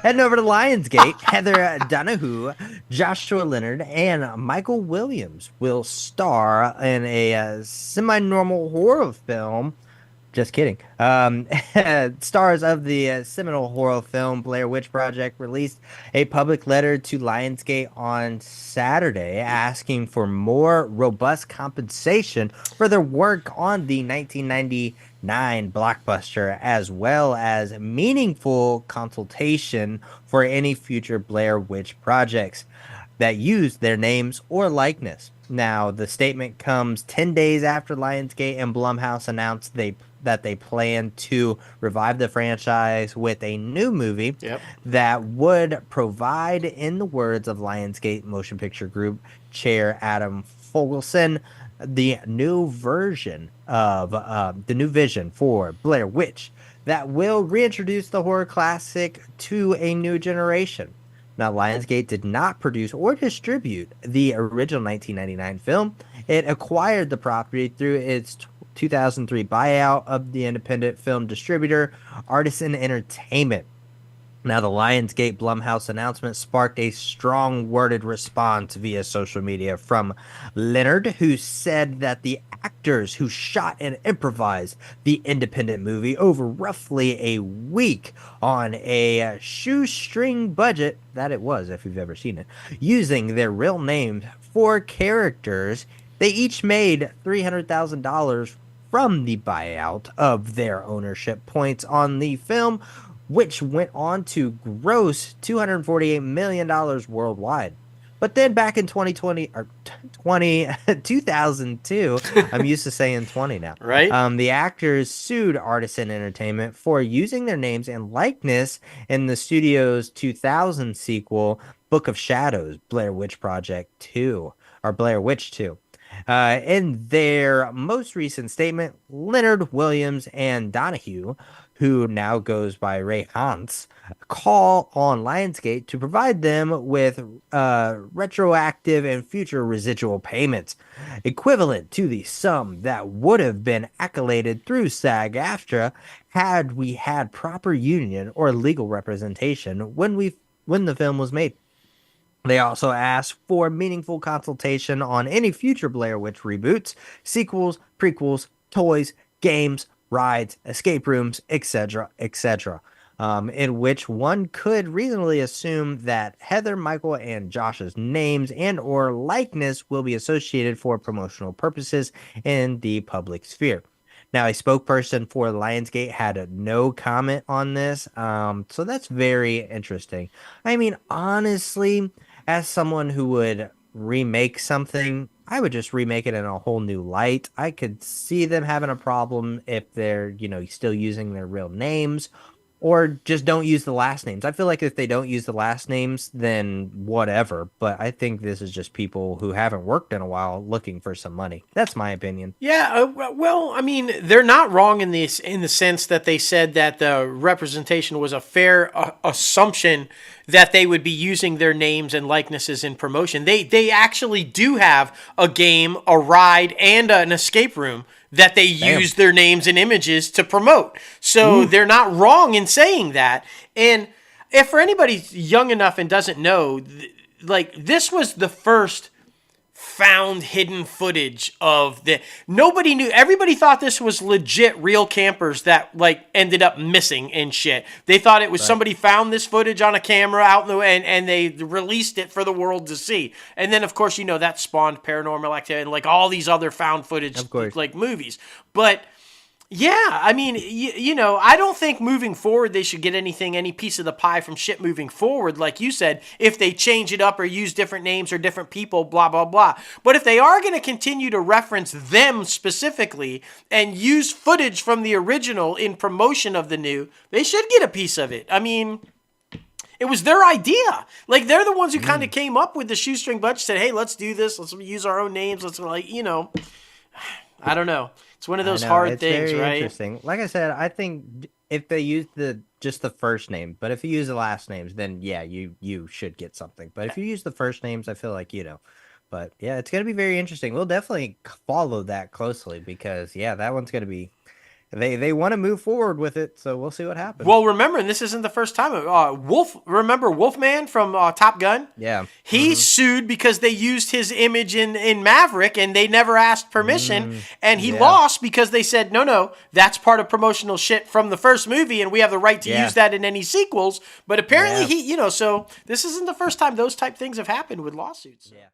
Heading over to Lionsgate, Heather Donahue, Joshua Leonard, and Michael Williams will star in a semi-normal horror film. Just kidding. Stars of the seminal horror film Blair Witch Project released a public letter to Lionsgate on Saturday asking for more robust compensation for their work on the 1999 blockbuster, as well as meaningful consultation for any future Blair Witch projects that use their names or likeness. Now, the statement comes 10 days after Lionsgate and Blumhouse announced they plan to revive the franchise with a new movie Yep. that would provide, in the words of Lionsgate Motion Picture Group chair Adam Fogelson, the new vision for Blair Witch that will reintroduce the horror classic to a new generation. Now, Lionsgate did not produce or distribute the original 1999 film. It acquired the property through its 2003 buyout of the independent film distributor Artisan Entertainment. Now, the Lionsgate Blumhouse announcement sparked a strong worded response via social media from Leonard, who said that the actors who shot and improvised the independent movie over roughly a week on a shoestring budget, that it was, if you've ever seen it, using their real names for characters, they each made $300,000 from the buyout of their ownership points on the film, which went on to gross $248 million worldwide. But then back in 2020 or 2002, I'm used to saying 20 now. Right? The actors sued Artisan Entertainment for using their names and likeness in the studio's 2000 sequel, Book of Shadows, Blair Witch Project 2, or Blair Witch 2. In their most recent statement, Leonard, Williams, and Donahue, who now goes by Ray Hans, call on Lionsgate to provide them with retroactive and future residual payments, equivalent to the sum that would have been accoladed through SAG-AFTRA had we had proper union or legal representation when the film was made. They also asked for meaningful consultation on any future Blair Witch reboots, sequels, prequels, toys, games, rides, escape rooms, etc., etc. In which one could reasonably assume that Heather, Michael, and Josh's names and or likeness will be associated for promotional purposes in the public sphere. Now, a spokesperson for Lionsgate had no comment on this, so that's very interesting. I mean, honestly, as someone who would remake something, I would just remake it in a whole new light. I could see them having a problem if they're, still using their real names or just don't use the last names. I feel like if they don't use the last names, then whatever. But I think this is just people who haven't worked in a while looking for some money. That's my opinion. Yeah, well, I mean, they're not wrong in the sense that they said that the representation was a fair assumption that they would be using their names and likenesses in promotion. They actually do have a game, a ride, and an escape room that they Damn. use their names and images to promote. So they're not wrong in saying that. And if for anybody young enough and doesn't know, this was the first found hidden footage of nobody knew. Everybody thought this was legit real campers that ended up missing and shit. They thought it was somebody found this footage on a camera out in the and they released it for the world to see. And then of course that spawned Paranormal Activity and all these other found footage movies. But yeah, I mean, I don't think moving forward they should get any piece of the pie from shit moving forward, like you said, if they change it up or use different names or different people, blah, blah, blah. But if they are going to continue to reference them specifically and use footage from the original in promotion of the new, they should get a piece of it. I mean, it was their idea. They're the ones who kind of came up with the shoestring budget, said, hey, let's do this. Let's use our own names. Let's I don't know. It's one of those hard things, very right? Interesting. Like I said, I think if they use just the first name, but if you use the last names, then yeah, you should get something. But if you use the first names, I feel like But yeah, it's gonna be very interesting. We'll definitely follow that closely because that one's gonna be they want to move forward with it, so we'll see what happens. Well, remember, and this isn't the first time. Remember Wolfman from Top Gun? Yeah. He sued because they used his image in Maverick, and they never asked permission, and he lost because they said, no, that's part of promotional shit from the first movie, and we have the right to use that in any sequels. But apparently so this isn't the first time those type things have happened with lawsuits. Yeah.